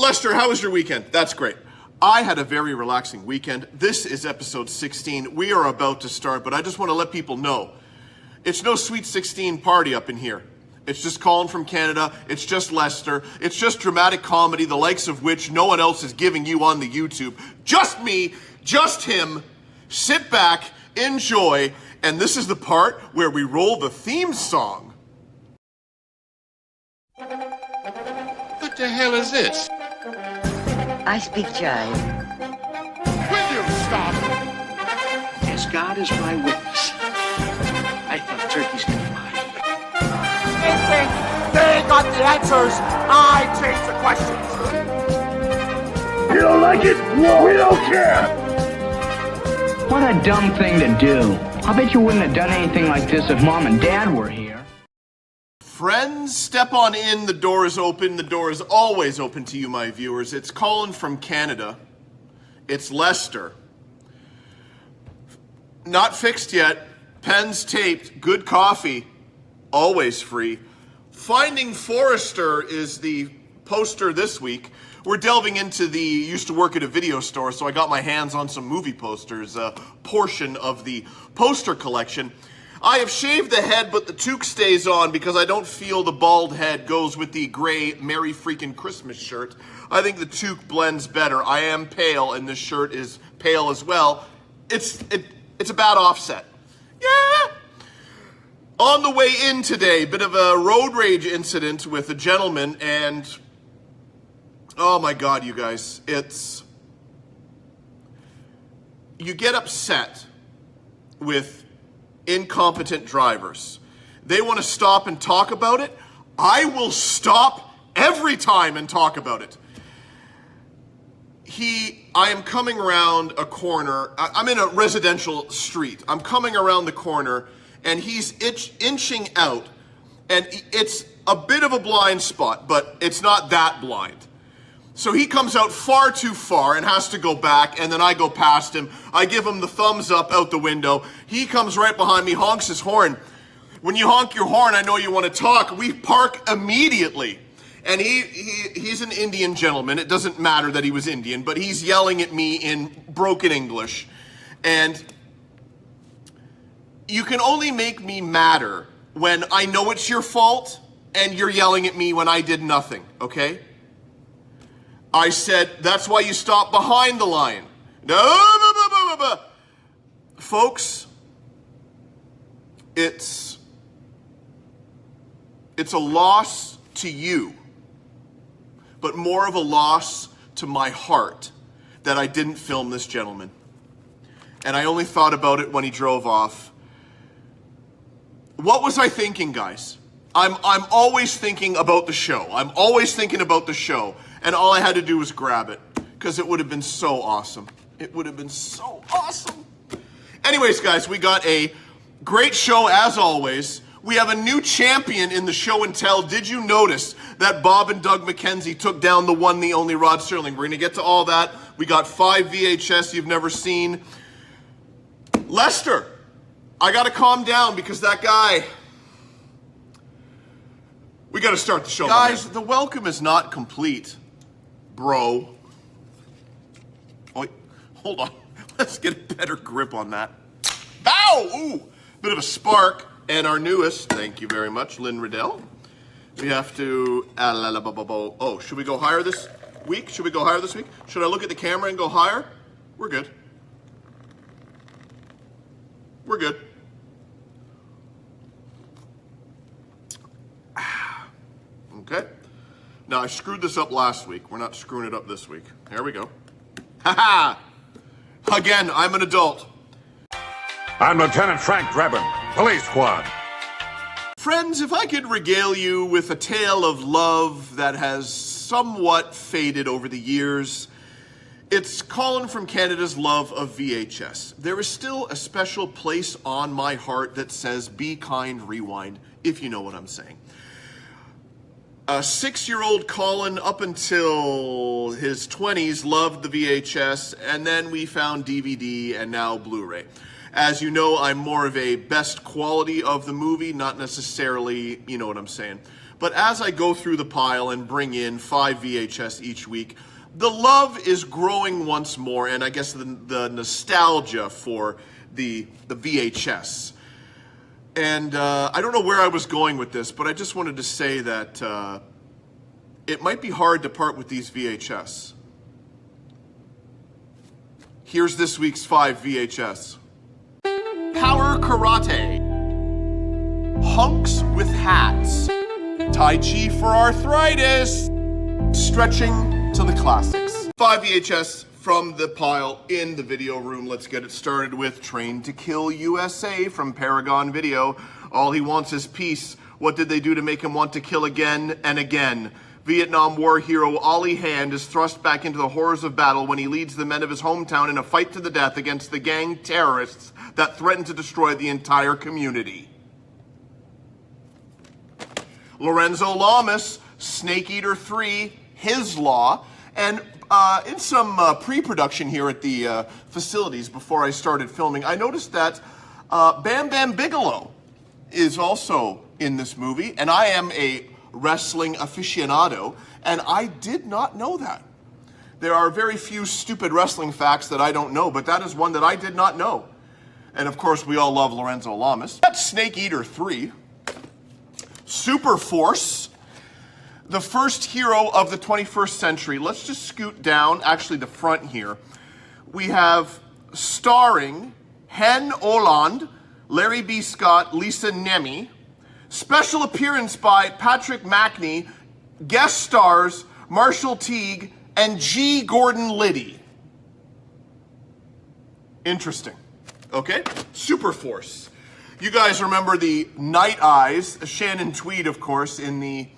Lester, how was your weekend? That's great. I had a very relaxing weekend. This is episode 16. We are about to start, but I just want to let people know it's no Sweet 16 party up in here. It's just Colin from Canada. It's just Lester. It's just dramatic comedy, the likes of which no one else is giving you on the YouTube. Just me, just him. Sit back, enjoy, and this is the part where we roll the theme song. What the hell is this? I speak jive. Will you stop? As God is my witness, I thought turkeys could fly. They think they got the answers. I change the questions. You don't like it? We don't care. What a dumb thing to do. I bet you wouldn't have done anything like this if Mom and Dad were here. Friends, step on in. The door is open. The door is always open to you, my viewers. It's Colin from Canada. It's Lester. Not fixed yet. Pens taped. Good coffee. Always free. Finding Forrester is the poster this week. We're delving into the used to work at a video store, so I got my hands on some movie posters, a portion of the poster collection. I have shaved the head, but the toque stays on because I don't feel the bald head goes with the gray Merry Freaking Christmas shirt. I think the toque blends better. I am pale, and this shirt is pale as well. It's a bad offset. Yeah. On the way in today, bit of a road rage incident with a gentleman, and oh my God, you guys, you get upset with incompetent drivers. They want to stop and talk about it. I will stop every time and talk about it. I am coming around a corner. I'm in a residential street. I'm coming around the corner and he's inching out, and it's a bit of a blind spot, but it's not that blind. So he comes out far too far and has to go back, and then I go past him. I give him the thumbs up out the window. He comes right behind me, honks his horn. When you honk your horn, I know you want to talk. We park immediately. And he's an Indian gentleman. It doesn't matter that he was Indian, but he's yelling at me in broken English. And you can only make me madder when I know it's your fault and you're yelling at me when I did nothing, okay? I said, that's why you stop behind the line. No, folks, it's a loss to you, but more of a loss to my heart that I didn't film this gentleman. And I only thought about it when he drove off. What was I thinking, guys? I'm always thinking about the show. I'm always thinking about the show. And all I had to do was grab it, because it would have been so awesome. It would have been so awesome. Anyways, guys, we got a great show as always. We have a new champion in the show and tell. Did you notice that Bob and Doug McKenzie took down the one, the only Rod Serling? We're going to get to all that. We got 5 VHS you've never seen. Lester, I got to calm down because that guy... We got to start the show. Guys, the welcome is not complete, bro. Oh, hold on. Let's get a better grip on that. Bow! Ooh, bit of a spark. And our newest, thank you very much, Lynn Riddell. We have to, oh, should we go higher this week? Should we go higher this week? Should I look at the camera and go higher? We're good. We're good. Okay. Now, I screwed this up last week. We're not screwing it up this week. Here we go. Ha-ha! Again, I'm an adult. I'm Lieutenant Frank Drebin, Police Squad. Friends, if I could regale you with a tale of love that has somewhat faded over the years, it's Colin from Canada's love of VHS. There is still a special place on my heart that says, be kind, rewind, if you know what I'm saying. A 6-year-old Colin, up until his 20s, loved the VHS, and then we found DVD and now Blu-ray. As you know, I'm more of a best quality of the movie, not necessarily, you know what I'm saying. But as I go through the pile and bring in 5 VHS each week, the love is growing once more, and I guess the nostalgia for the VHS. And I don't know where I was going with this, but I just wanted to say that it might be hard to part with these VHS. Here's this week's 5 VHS. Power Karate. Hunks with Hats. Tai Chi for Arthritis. Stretching to the classics. 5 VHS from the pile in the video room. Let's get it started with Train to Kill USA from Paragon Video. All he wants is peace. What did they do to make him want to kill again and again? Vietnam War hero Ollie Hand is thrust back into the horrors of battle when he leads the men of his hometown in a fight to the death against the gang terrorists that threaten to destroy the entire community. Lorenzo Lamas, Snake Eater 3, His Law, and in some pre-production here at the facilities before I started filming, I noticed that Bam Bam Bigelow is also in this movie, and I am a wrestling aficionado, and I did not know that. There are very few stupid wrestling facts that I don't know, but that is one that I did not know. And of course, we all love Lorenzo Lamas. That's Snake Eater 3. Super Force, the first hero of the 21st century. Let's just scoot down, actually the front here. We have starring Hen Oland, Larry B. Scott, Lisa Nemi. Special appearance by Patrick Mackney, guest stars Marshall Teague and G. Gordon Liddy. Interesting. Okay, Super Force. You guys remember the Night Eyes, Shannon Tweed, of course, in the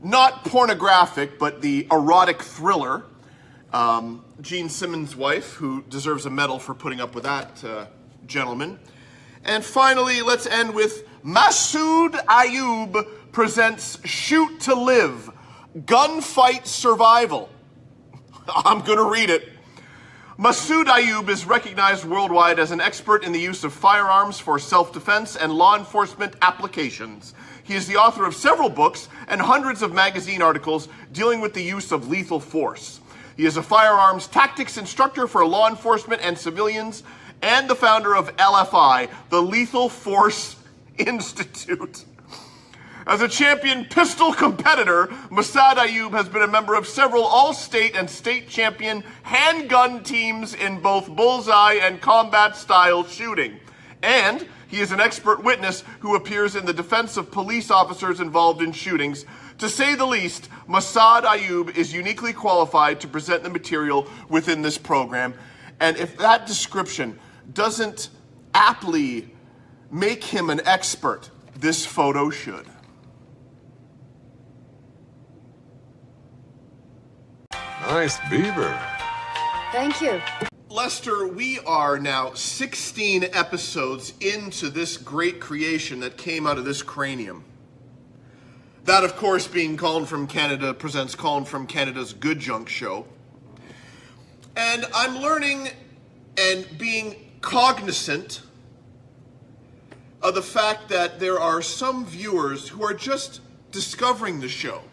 not pornographic, but the erotic thriller. Gene Simmons' wife, who deserves a medal for putting up with that gentleman. And finally, let's end with Masood Ayub presents Shoot to Live, Gunfight Survival. I'm going to read it. Masood Ayub is recognized worldwide as an expert in the use of firearms for self-defense and law enforcement applications. He is the author of several books and hundreds of magazine articles dealing with the use of lethal force. He is a firearms tactics instructor for law enforcement and civilians, and the founder of LFI, the Lethal Force Institute. As a champion pistol competitor, Masood Ayub has been a member of several all-state and state champion handgun teams in both bullseye and combat-style shooting. And he is an expert witness who appears in the defense of police officers involved in shootings. To say the least, Masood Ayub is uniquely qualified to present the material within this program. And if that description doesn't aptly make him an expert, this photo should. Nice beaver. Thank you. Lester, we are now 16 episodes into this great creation that came out of this cranium. That, of course, being Colin from Canada presents Colin from Canada's Good Junk Show. And I'm learning and being cognizant of the fact that there are some viewers who are just discovering the show.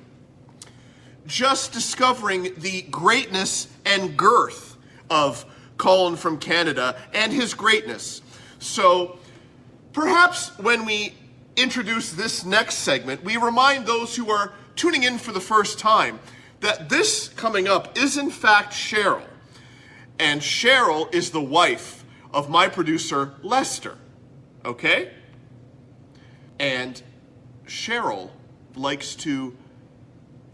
Just discovering the greatness and girth of Colin from Canada and his greatness. So perhaps when we introduce this next segment, we remind those who are tuning in for the first time that this coming up is in fact Cheryl. And Cheryl is the wife of my producer, Lester. Okay? And Cheryl likes to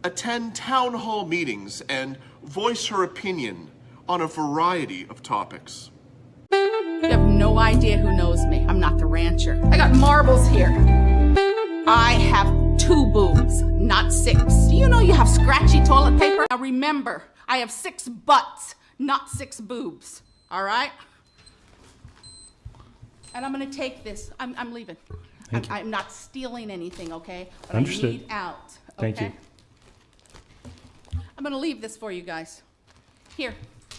attend town hall meetings and voice her opinion on a variety of topics. You have no idea who knows me. I'm not the rancher. I got marbles here. I have 2 boobs, not 6. Do you know you have scratchy toilet paper? Now remember, I have 6 butts, not 6 boobs. All right? And I'm gonna take this. I'm leaving. I'm not stealing anything, okay? But Understood. I need out. Thank okay? you. I'm gonna leave this for you guys. Here.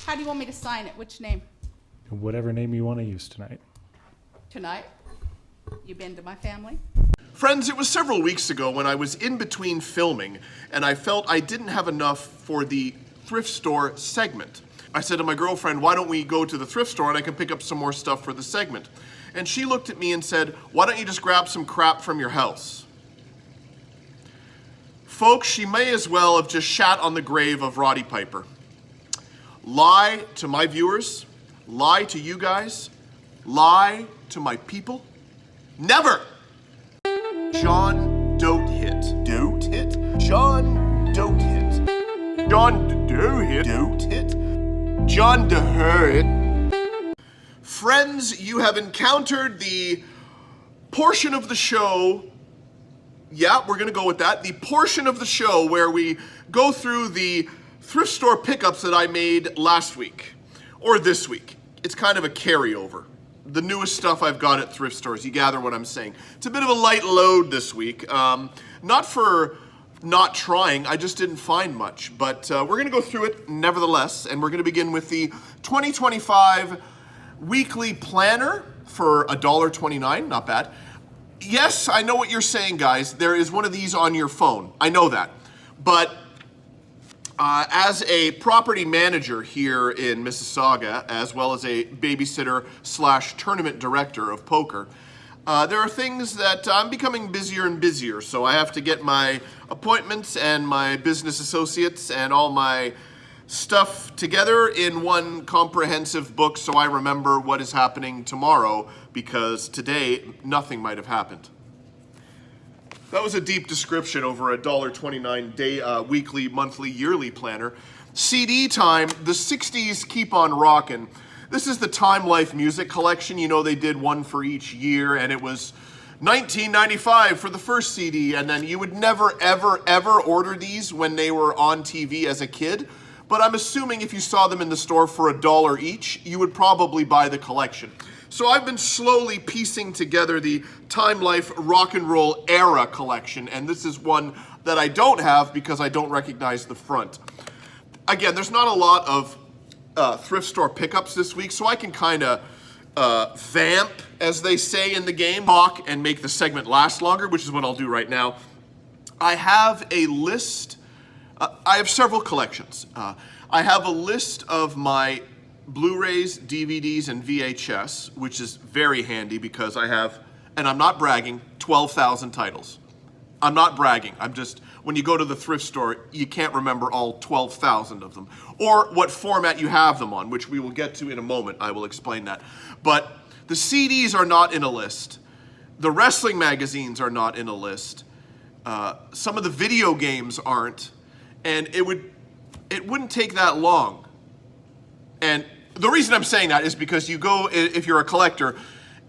How do you want me to sign it? Which name? Whatever name you want to use tonight. Tonight? You been to my family? Friends, it was several weeks ago when I was in between filming and I felt I didn't have enough for the thrift store segment. I said to my girlfriend, why don't we go to the thrift store and I can pick up some more stuff for the segment? And she looked at me and said, why don't you just grab some crap from your house? Folks, she may as well have just shat on the grave of Roddy Piper. Lie to my viewers, lie to you guys, lie to my people. Never! John Dote hit. Dote hit? John Dote hit. John Doe hit. Dote hit. John DeHer hit. Friends, you have encountered the portion of the show, yeah, we're gonna go with that, the portion of the show where we go through the thrift store pickups that I made last week, or this week. It's kind of a carryover. The newest stuff I've got at thrift stores, you gather what I'm saying. It's a bit of a light load this week. Not for not trying, I just didn't find much. But we're gonna go through it nevertheless, and we're gonna begin with the 2025 weekly planner for $1.29, not bad. Yes, I know what you're saying, guys. There is one of these on your phone. I know that. But as a property manager here in Mississauga, as well as a babysitter / tournament director of poker, there are things that I'm becoming busier and busier. So I have to get my appointments and my business associates and all my stuff together in one comprehensive book so I remember what is happening tomorrow, because today nothing might have happened. That was a deep description over a $1.29 day, weekly, monthly, yearly planner. CD time, the 60s keep on rockin'. This is the Time Life music collection. You know, they did one for each year, and it was $19.95 for the first CD, and then you would never, ever, ever order these when they were on TV as a kid. But I'm assuming if you saw them in the store for $1 each, you would probably buy the collection. So I've been slowly piecing together the Time Life Rock and Roll Era collection, and this is one that I don't have because I don't recognize the front. Again, there's not a lot of thrift store pickups this week, so I can kind of vamp, as they say in the game, talk and make the segment last longer, which is what I'll do right now. I have a list. I have several collections. I have a list of my Blu-rays, DVDs, and VHS, which is very handy because I have, and I'm not bragging, 12,000 titles. I'm not bragging. I'm just, when you go to the thrift store, you can't remember all 12,000 of them. Or what format you have them on, which we will get to in a moment. I will explain that. But the CDs are not in a list. The wrestling magazines are not in a list. Some of the video games aren't. And it wouldn't take that long. And the reason I'm saying that is because you go, if you're a collector,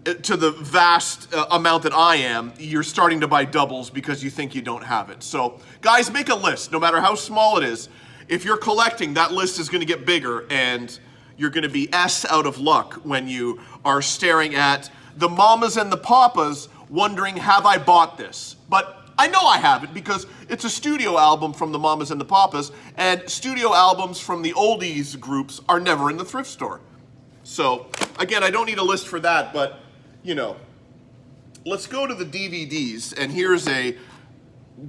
to the vast amount that I am, you're starting to buy doubles because you think you don't have it. So guys, make a list, no matter how small it is. If you're collecting, that list is gonna get bigger, and you're gonna be out of luck when you are staring at the mamas and the papas wondering, have I bought this? But I know I haven't, because it's a studio album from the Mamas and the Papas, and studio albums from the oldies groups are never in the thrift store. So, again, I don't need a list for that, but, you know. Let's go to the DVDs, and here's a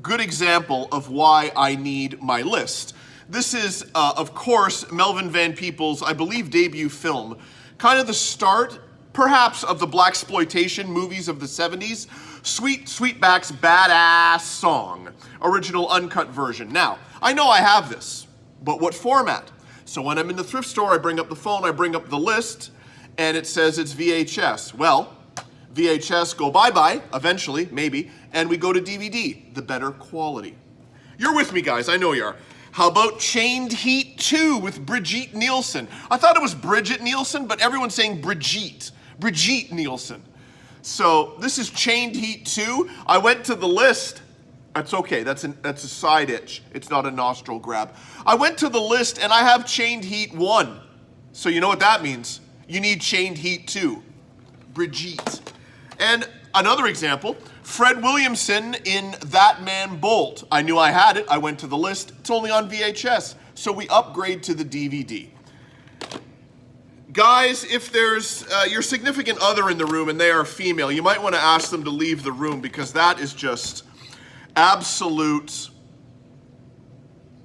good example of why I need my list. This is, of course, Melvin Van Peebles', I believe, debut film. Kind of the start, perhaps, of the blaxploitation movies of the 70s. Sweetback's badass song, original uncut version. Now, I know I have this, but what format? So when I'm in the thrift store, I bring up the phone, I bring up the list, and it says it's VHS. Well, VHS go bye-bye, eventually, maybe, and we go to DVD, the better quality. You're with me, guys, I know you are. How about Chained Heat 2 with Brigitte Nielsen? I thought it was Bridget Nielsen, but everyone's saying Brigitte Nielsen. So this is Chained Heat 2. I went to the list. That's okay, that's a side itch. It's not a nostril grab. I went to the list and I have Chained Heat 1. So you know what that means. You need Chained Heat 2. Brigitte. And another example, Fred Williamson in That Man Bolt. I knew I had it. I went to the list. It's only on VHS. So we upgrade to the DVD. Guys, if there's your significant other in the room and they are female, you might want to ask them to leave the room, because that is just absolute,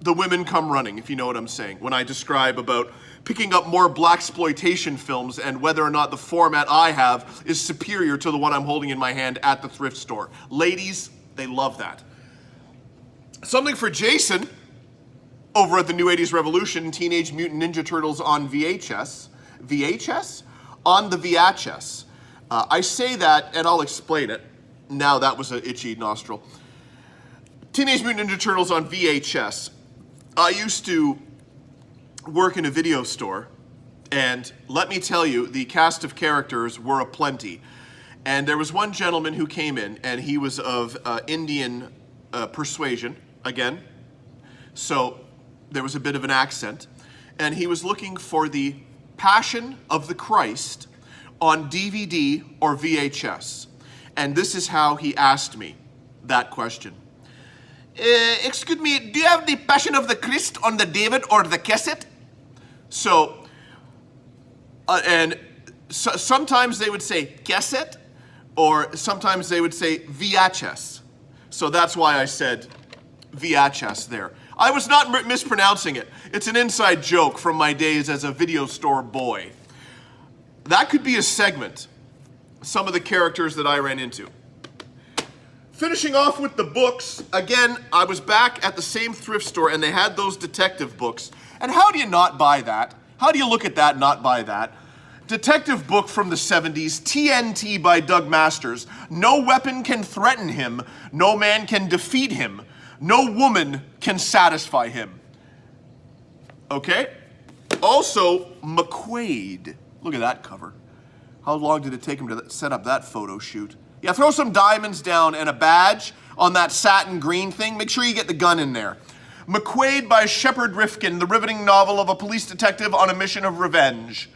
the women come running, if you know what I'm saying, when I describe about picking up more blaxploitation films and whether or not the format I have is superior to the one I'm holding in my hand at the thrift store. Ladies, they love that. Something for Jason over at the New 80s Revolution, Teenage Mutant Ninja Turtles on VHS. VHS? On the VHS. I say that, and I'll explain it. Now that was an itchy nostril. Teenage Mutant Ninja Turtles on VHS. I used to work in a video store, and let me tell you, the cast of characters were aplenty. And there was one gentleman who came in, and he was of Indian persuasion, again. So there was a bit of an accent. And he was looking for the Passion of the Christ on DVD or VHS. And this is how he asked me that question. Excuse me, do you have the Passion of the Christ on the David or the cassette? So, sometimes they would say cassette, or sometimes they would say VHS. So that's why I said VHS there. I was not mispronouncing it. It's an inside joke from my days as a video store boy. That could be a segment, some of the characters that I ran into. Finishing off with the books, again, I was back at the same thrift store and they had those detective books. And how do you not buy that? How do you look at that and not buy that? Detective book from the 70s, TNT by Doug Masters. No weapon can threaten him. No man can defeat him. No woman can satisfy him. Okay? Also, MacLeod. Look at that cover. How long did it take him to set up that photo shoot? Yeah, throw some diamonds down and a badge on that satin green thing. Make sure you get the gun in there. MacLeod by Shepard Rifkin, the riveting novel of a police detective on a mission of revenge.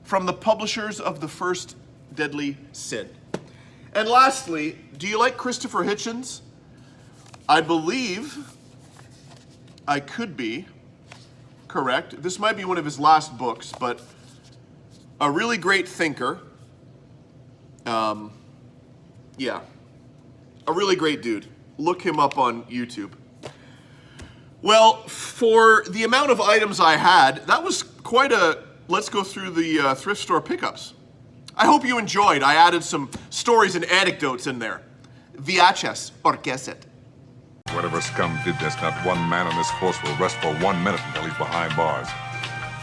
From the publishers of The First Deadly Sin. And lastly, do you like Christopher Hitchens? I believe I could be correct. This might be one of his last books, but a really great thinker. Yeah, a really great dude. Look him up on YouTube. Well, for the amount of items I had, that was quite a, let's go through the thrift store pickups. I hope you enjoyed. I added some stories and anecdotes in there. VHS or cassette. Whatever scum did this, not one man on this force will rest for 1 minute until he's behind bars.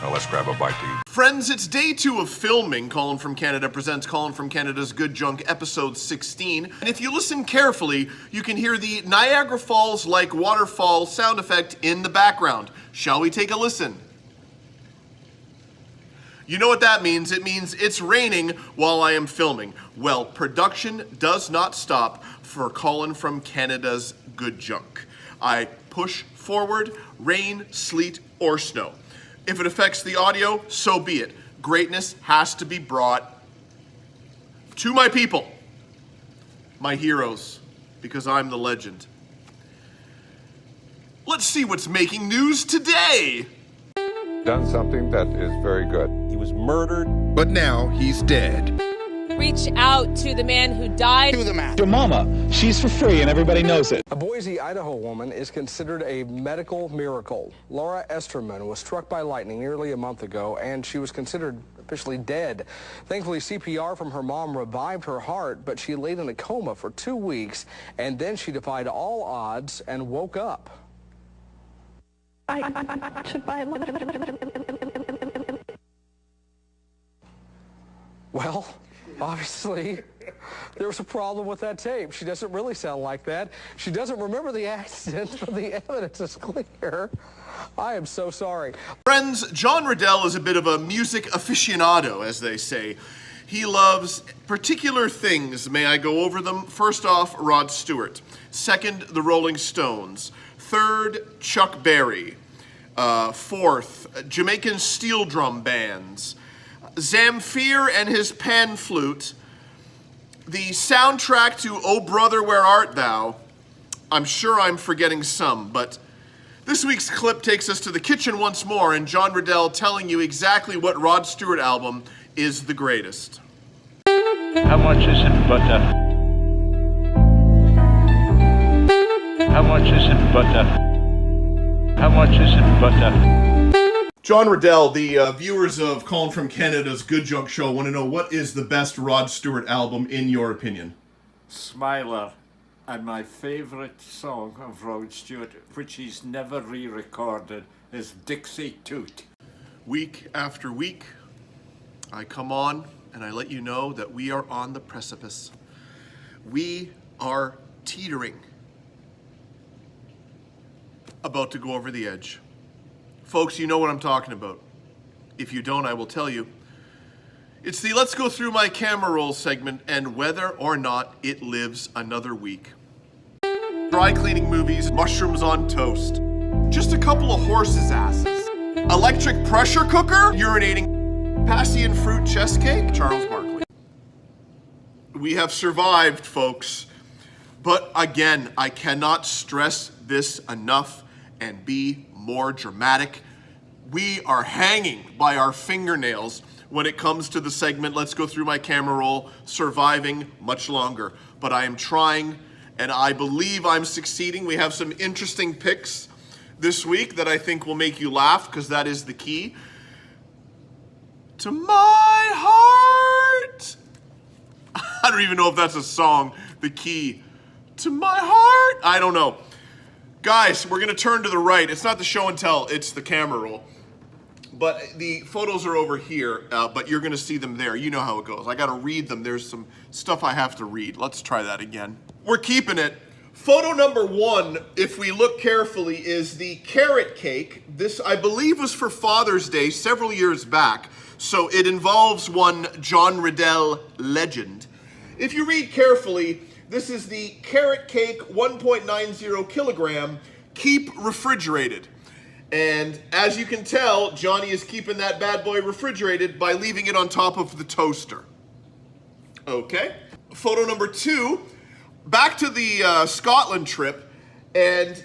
Now let's grab a bite to eat. Friends, it's day 2 of filming. Colin from Canada presents Colin from Canada's Good Junk, episode 16. And if you listen carefully, you can hear the Niagara Falls-like waterfall sound effect in the background. Shall we take a listen? You know what that means. It means it's raining while I am filming. Well, production does not stop for Colin from Canada's Good Junk. I push forward, rain, sleet, or snow. If it affects the audio, so be it. Greatness has to be brought to my people, my heroes, because I'm the legend. Let's see what's making news today. Done something that is very good. He was murdered. But now he's dead. Reach out to the man who died. Do the math. Your mama, she's for free and everybody knows it. A Boise, Idaho woman is considered a medical miracle. Laura Esterman was struck by lightning nearly a month ago, and she was considered officially dead. Thankfully, CPR from her mom revived her heart, but she laid in a coma for 2 weeks, and then she defied all odds and woke up. I should buy Well, obviously, there was a problem with that tape. She doesn't really sound like that. She doesn't remember the accident, but the evidence is clear. I am so sorry. Friends, John Riddell is a bit of a music aficionado, as they say. He loves particular things. May I go over them? First off, Rod Stewart. Second, the Rolling Stones. Third, Chuck Berry. Fourth, Jamaican steel drum bands. Zamfir and his pan flute. The soundtrack to Oh Brother, Where Art Thou. I'm sure I'm forgetting some, but This week's clip takes us to the kitchen once more, and John Riddell telling you exactly what Rod Stewart album is the greatest. How much is in butter? How much is in butter? How much is in butter? John Riddell, the viewers of Colin from Canada's Good Junk Show want to know, what is the best Rod Stewart album in your opinion? Smiler. And my favourite song of Rod Stewart, which he's never re-recorded, is Dixie Toot. Week after week, I come on and I let you know that we are on the precipice. We are teetering, about to go over the edge. Folks, you know what I'm talking about. If you don't, I will tell you. It's the Let's Go Through My Camera Roll segment, and whether or not it lives another week. Dry cleaning movies, mushrooms on toast. Just a couple of horses' asses. Electric pressure cooker, urinating, passion fruit chest cake, Charles Barkley. We have survived, folks. But again, I cannot stress this enough and be more dramatic. We are hanging by our fingernails when it comes to the segment Let's Go Through My Camera Roll, surviving much longer. But I am trying, and I believe I'm succeeding. We have some interesting picks this week that I think will make you laugh, because that is the key. To my heart. I don't even know if that's a song. The key. To my heart. I don't know. Guys, we're going to turn to the right. It's not the show and tell, it's the camera roll. But the photos are over here, but you're going to see them there. You know how it goes. I got to read them. There's some stuff I have to read. Let's try that again. We're keeping it. Photo number 1, if we look carefully, is the carrot cake. This, I believe, was for Father's Day several years back. So it involves one John Riddell legend. If you read carefully, this is the carrot cake 1.90 kilogram, keep refrigerated. And as you can tell, Johnny is keeping that bad boy refrigerated by leaving it on top of the toaster. Okay. Photo number 2, back to the Scotland trip. And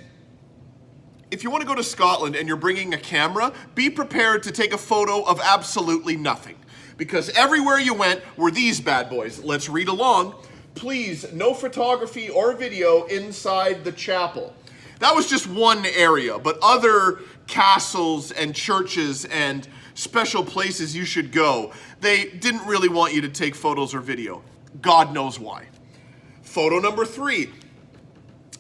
if you want to go to Scotland and you're bringing a camera, be prepared to take a photo of absolutely nothing. Because everywhere you went were these bad boys. Let's read along. Please, no photography or video inside the chapel. That was just one area, but other castles and churches and special places you should go, they didn't really want you to take photos or video. God knows why. Photo number 3.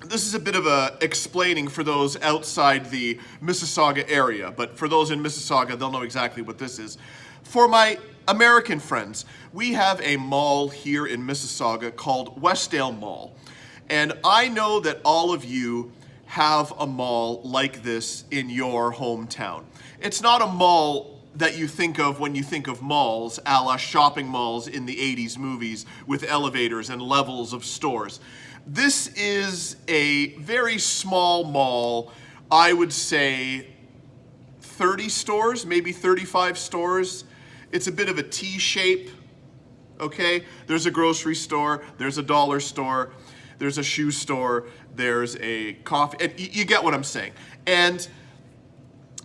This is a bit of a explaining for those outside the Mississauga area, but for those in Mississauga, they'll know exactly what this is. For my American friends, we have a mall here in Mississauga called Westdale Mall. And I know that all of you have a mall like this in your hometown. It's not a mall that you think of when you think of malls, a la shopping malls in the 80s movies with elevators and levels of stores. This is a very small mall, I would say 30 stores, maybe 35 stores. It's a bit of a T-shape, okay? There's a grocery store, there's a dollar store, there's a shoe store, there's a coffee, and you get what I'm saying. And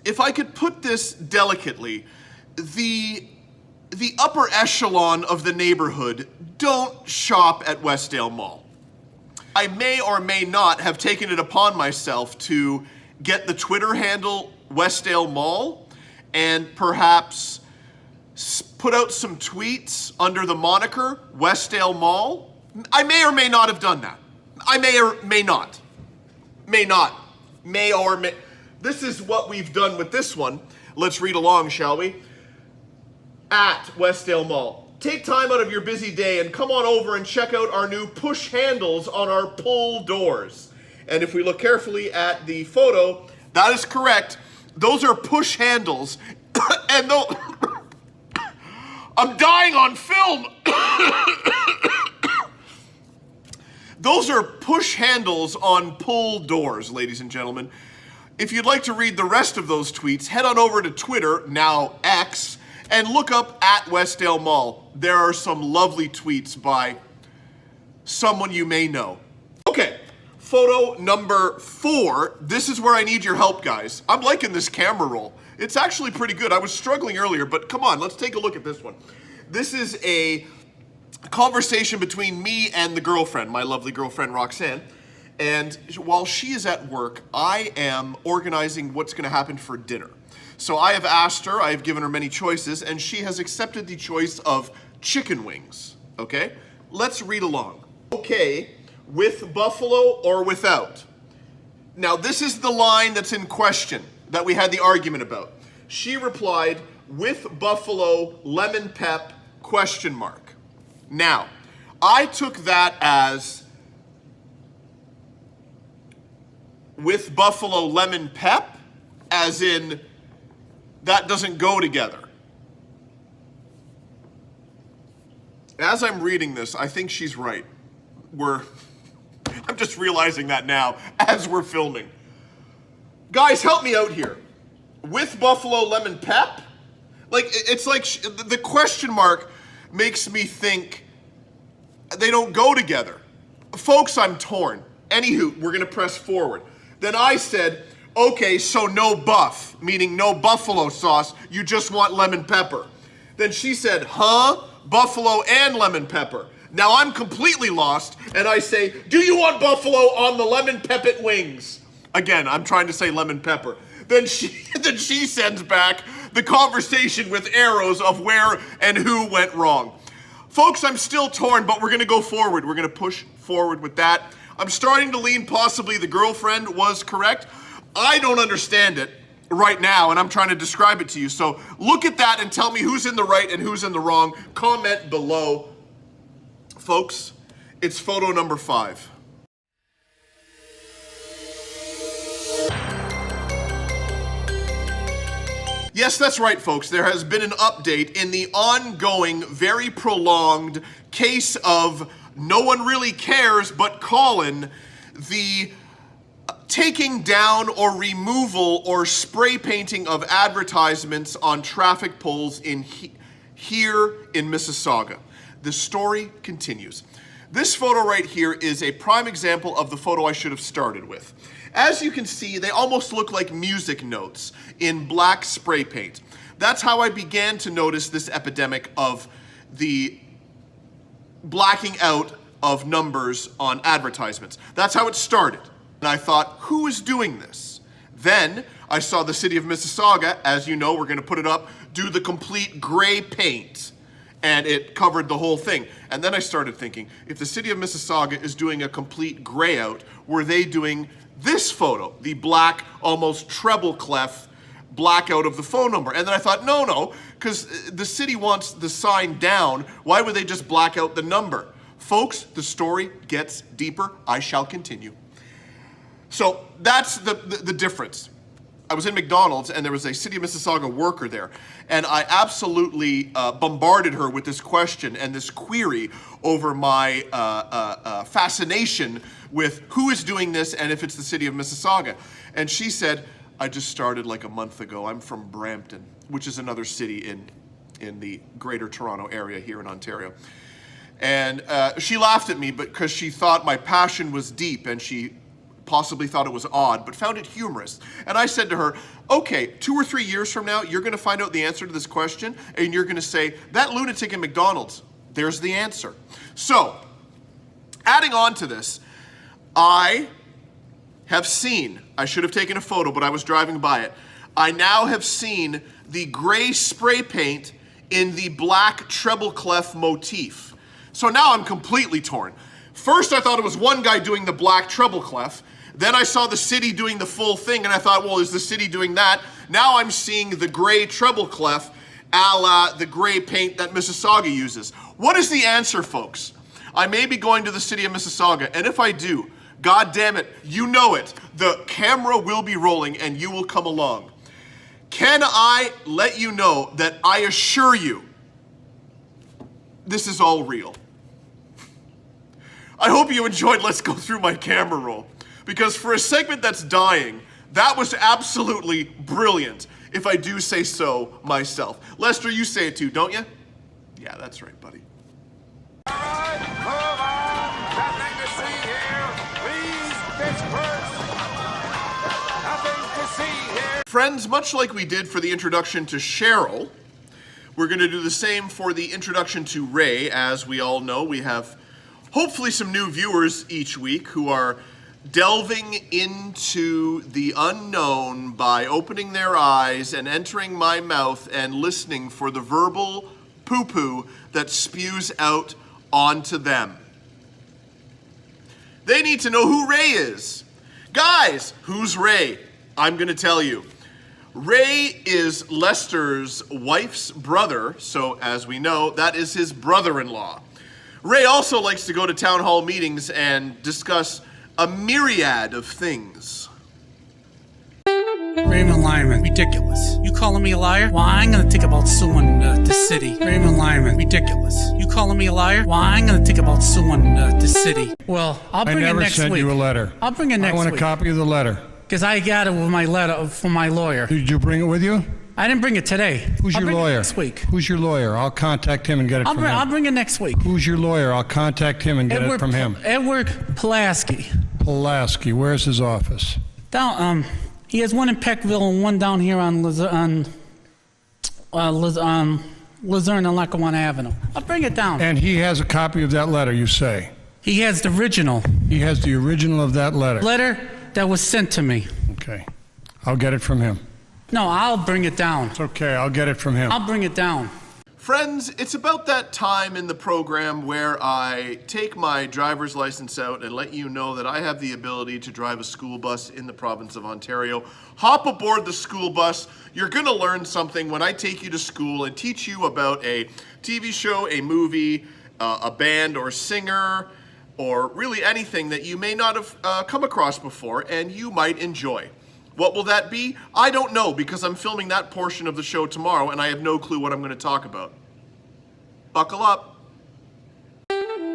if I could put this delicately, the upper echelon of the neighborhood don't shop at Westdale Mall. I may or may not have taken it upon myself to get the Twitter handle Westdale Mall and perhaps put out some tweets under the moniker Westdale Mall. I may or may not have done that. I may or may not. May not. May or may. This is what we've done with this one. Let's read along, shall we? At Westdale Mall. Take time out of your busy day and come on over and check out our new push handles on our pull doors. And if we look carefully at the photo, that is correct. Those are push handles. And though I'm dying on film. Those are push handles on pull doors, ladies and gentlemen. If you'd like to read the rest of those tweets, head on over to Twitter, now X, and look up at Westdale Mall. There are some lovely tweets by someone you may know. Okay, Photo number 4. This is where I need your help, guys. I'm liking this camera roll. It's actually pretty good. I was struggling earlier, but come on, let's take a look at this one. This is a conversation between me and the girlfriend, my lovely girlfriend Roxanne. And while she is at work, I am organizing what's going to happen for dinner. So I have asked her, I have given her many choices, and she has accepted the choice of chicken wings. Okay? Let's read along. Okay, with buffalo or without? Now, this is the line that's in question that we had the argument about. She replied, with buffalo, lemon pep, question mark. Now, I took that as with buffalo, lemon pep, as in that doesn't go together. As I'm reading this, I think she's right. I'm just realizing that now as we're filming. Guys, help me out here. With buffalo, lemon pep? Like, it's like the question mark makes me think they don't go together. Folks, I'm torn. Anywho, we're gonna press forward. Then I said, okay, so no buff, meaning no buffalo sauce, you just want lemon pepper. Then she said, huh? Buffalo and lemon pepper. Now I'm completely lost, and I say, do you want buffalo on the lemon pepper wings? Again, I'm trying to say lemon pepper. Then she sends back the conversation with arrows of where and who went wrong. Folks, I'm still torn, but we're gonna go forward. We're gonna push forward with that. I'm starting to lean possibly the girlfriend was correct. I don't understand it right now, and I'm trying to describe it to you. So look at that and tell me who's in the right and who's in the wrong. Comment below. Folks, it's photo number 5. Yes, that's right, folks. There has been an update in the ongoing, very prolonged case of no one really cares but Colin, the taking down or removal or spray painting of advertisements on traffic poles here in Mississauga. The story continues. This photo right here is a prime example of the photo I should have started with. As you can see, they almost look like music notes in black spray paint. That's how I began to notice this epidemic of the blacking out of numbers on advertisements. That's how it started. And I thought, who is doing this? Then I saw the city of Mississauga, as you know, we're gonna put it up, do the complete gray paint. And it covered the whole thing. And then I started thinking, if the city of Mississauga is doing a complete gray out, were they doing this photo, the black, almost treble clef blackout of the phone number? And then I thought, no, because the city wants the sign down. Why would they just black out the number? Folks, the story gets deeper. I shall continue. So that's the difference. I was in McDonald's and there was a City of Mississauga worker there, and I absolutely bombarded her with this question and this query over my fascination with who is doing this and if it's the City of Mississauga. And she said, I just started like a month ago. I'm from Brampton, which is another city in the Greater Toronto area here in Ontario. And she laughed at me because she thought my passion was deep and she possibly thought it was odd, but found it humorous. And I said to her, okay, 2 or 3 years from now, you're gonna find out the answer to this question, and you're gonna say, that lunatic in McDonald's, there's the answer. So, adding on to this, I have seen, I should have taken a photo, but I was driving by it. I now have seen the gray spray paint in the black treble clef motif. So now I'm completely torn. First, I thought it was one guy doing the black treble clef. Then I saw the city doing the full thing, and I thought, well, is the city doing that? Now I'm seeing the gray treble clef a la the gray paint that Mississauga uses. What is the answer, folks? I may be going to the city of Mississauga, and if I do, God damn it, you know it, the camera will be rolling and you will come along. Can I let you know that I assure you, this is all real? I hope you enjoyed Let's Go Through My Camera Roll, because for a segment that's dying, that was absolutely brilliant, if I do say so myself. Lester, you say it too, don't you? Yeah, that's right, buddy. All right, move on. Nothing to see here. Please this hurts. Nothing to see here. Friends, much like we did for the introduction to Cheryl, we're going to do the same for the introduction to Ray. As we all know, we have hopefully some new viewers each week who are delving into the unknown by opening their eyes and entering my mouth and listening for the verbal poo-poo that spews out onto them. They need to know who Ray is. Guys, who's Ray? I'm going to tell you. Ray is Lester's wife's brother, so as we know, that is his brother-in-law. Ray also likes to go to town hall meetings and discuss a myriad of things. Raymond Lyman, ridiculous. You calling me a liar? Well, I ain't gonna think about suing the city. Raymond Lyman, ridiculous. You calling me a liar? Well, I ain't gonna think about suing the city. Well, I'll bring it next week. I never sent you a letter. I'll bring it next week. I want a copy of the letter. Because I got it with my letter from my lawyer. Did you bring it with you? I didn't bring it today. Who's your lawyer? Next week. Who's your lawyer? I'll contact him and get it from him. I'll bring it next week. Who's your lawyer? I'll contact him and get it from him. Edward Pulaski. Pulaski. Where's his office? Down. He has one in Peckville and one down here on Luzerne and Lackawanna Avenue. I'll bring it down. And he has a copy of that letter, you say? He has the original. He has the original of that letter? Letter that was sent to me. Okay. I'll get it from him. No, I'll bring it down. It's okay. I'll get it from him. I'll bring it down. Friends, it's about that time in the program where I take my driver's license out and let you know that I have the ability to drive a school bus in the province of Ontario. Hop aboard the school bus. You're going to learn something when I take you to school and teach you about a TV show, a movie, a band or singer, or really anything that you may not have come across before and you might enjoy. What will that be? I don't know, because I'm filming that portion of the show tomorrow and I have no clue what I'm going to talk about. Buckle up.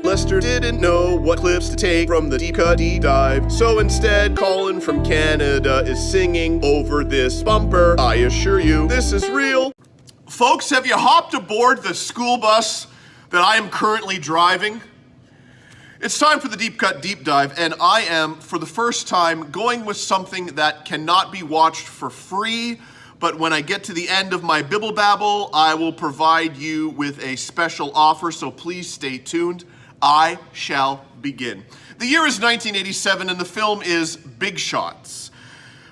Lester didn't know what clips to take from the Deep Cut Deep Dive, so instead Colin from Canada is singing over this bumper. I assure you, this is real. Folks, have you hopped aboard the school bus that I am currently driving? It's time for the Deep Cut Deep Dive, and I am, for the first time, going with something that cannot be watched for free, but when I get to the end of my bibble babble, I will provide you with a special offer, so please stay tuned. I shall begin. The year is 1987, and the film is Big Shots.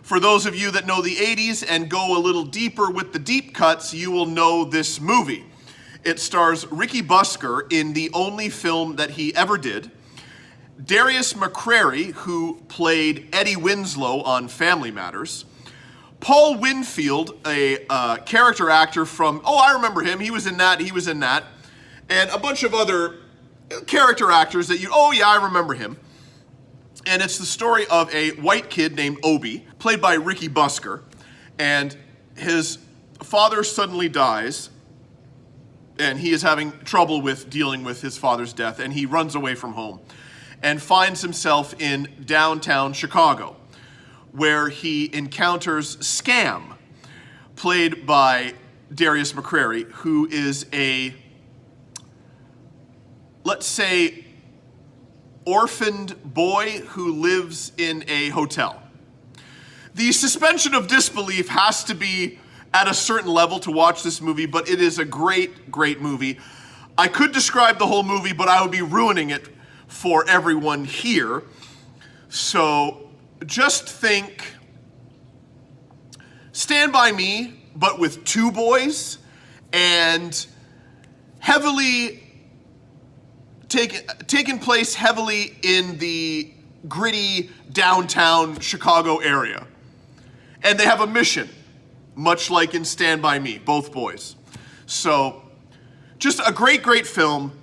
For those of you that know the 80s and go a little deeper with the deep cuts, you will know this movie. It stars Ricky Busker in the only film that he ever did, Darius McCrary, who played Eddie Winslow on Family Matters, Paul Winfield, a character actor from, I remember him, he was in that, and a bunch of other character actors that I remember him. And it's the story of a white kid named Obi, played by Ricky Busker, and his father suddenly dies, and he is having trouble with dealing with his father's death, and he runs away from home and finds himself in downtown Chicago, where he encounters Scam, played by Darius McCrary, who is a, let's say, orphaned boy who lives in a hotel. The suspension of disbelief has to be at a certain level to watch this movie, but it is a great, great movie. I could describe the whole movie, but I would be ruining it for everyone here. So just think Stand By Me, but with two boys, and heavily taken place heavily in the gritty downtown Chicago area. And they have a mission, much like in Stand By Me, both boys. So, just a great, great film.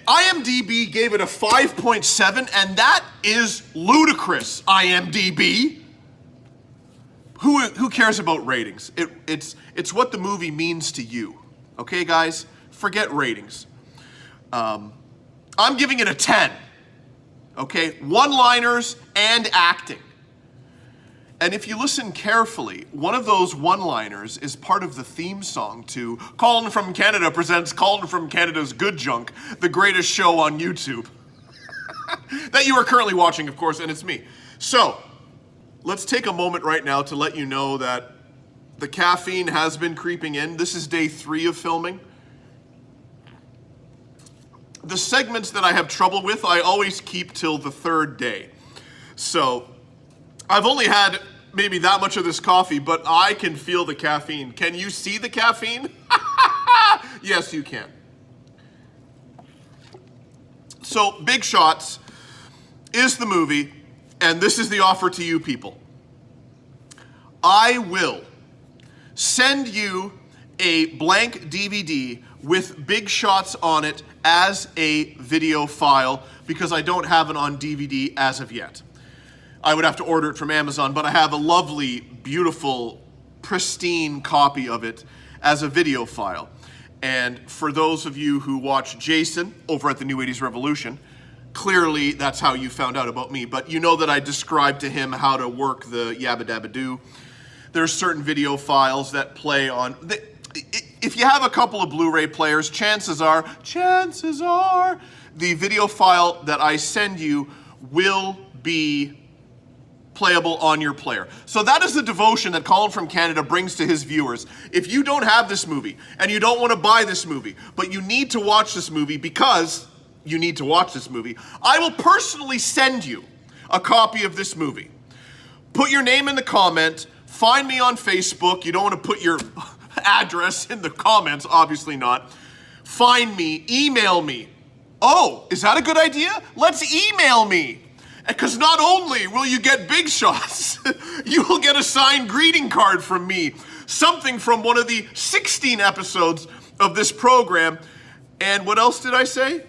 IMDb gave it a 5.7, and that is ludicrous, IMDb. Who cares about ratings? It's what the movie means to you. Okay, guys? Forget ratings. I'm giving it a 10. Okay? One-liners and acting. And if you listen carefully, one of those one-liners is part of the theme song to Colin from Canada presents Colin from Canada's Good Junk, the greatest show on YouTube. that you are currently watching, of course, and it's me. So, let's take a moment right now to let you know that the caffeine has been creeping in. This is day 3 of filming. The segments that I have trouble with, I always keep till the 3rd day. So, I've only had maybe that much of this coffee, but I can feel the caffeine. Can you see the caffeine? Yes, you can. So, Big Shots is the movie, and this is the offer to you people. I will send you a blank DVD with Big Shots on it as a video file because I don't have it on DVD as of yet. I would have to order it from Amazon, but I have a lovely, beautiful, pristine copy of it as a video file. And for those of you who watch Jason over at the New 80s Revolution, clearly that's how you found out about me, but you know that I described to him how to work the Yabba Dabba Doo. There's certain video files that play on... If you have a couple of Blu-ray players, chances are, the video file that I send you will be playable on your player. So that is the devotion that Colin from Canada brings to his viewers. If you don't have this movie, and you don't want to buy this movie, but you need to watch this movie because you need to watch this movie, I will personally send you a copy of this movie. Put your name in the comment, find me on Facebook. You don't want to put your address in the comments, obviously not. Find me, email me. Oh, is that a good idea? Let's email me. Because not only will you get Big Shots, you will get a signed greeting card from me. Something from one of the 16 episodes of this program. And what else did I say?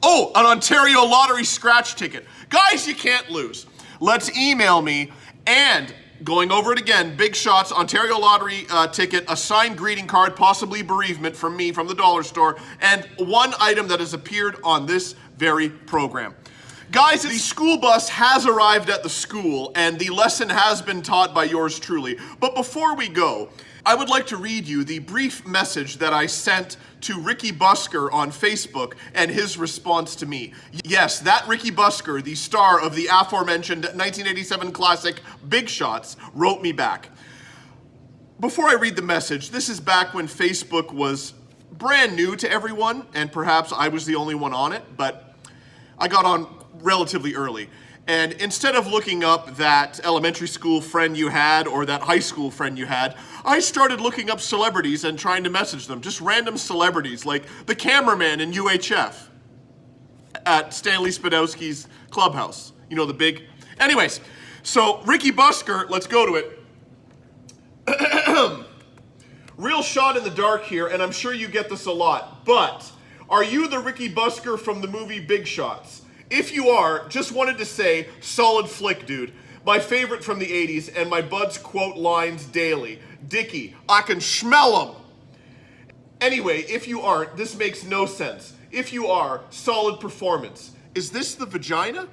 Oh, an Ontario Lottery scratch ticket. Guys, you can't lose. Let's email me, and going over it again, Big Shots, Ontario Lottery ticket, a signed greeting card, possibly bereavement from me from the dollar store, and one item that has appeared on this very program. Guys, the school bus has arrived at the school, and the lesson has been taught by yours truly. But before we go, I would like to read you the brief message that I sent to Ricky Busker on Facebook and his response to me. Yes, that Ricky Busker, the star of the aforementioned 1987 classic Big Shots, wrote me back. Before I read the message, this is back when Facebook was brand new to everyone, and perhaps I was the only one on it, but I got on relatively early. And instead of looking up that elementary school friend you had or that high school friend you had, I started looking up celebrities and trying to message them. Just random celebrities, like the cameraman in UHF at Stanley Spadowski's clubhouse. You know, the big... Anyways, so Ricky Busker, let's go to it. Real shot in the dark here, and I'm sure you get this a lot, but are you the Ricky Busker from the movie Big Shots? If you are, just wanted to say, solid flick, dude. My favorite from the 80s, and my buds quote lines daily. Dickie, I can smell 'em. Anyway, if you aren't, this makes no sense. If you are, solid performance. Is this the vagina?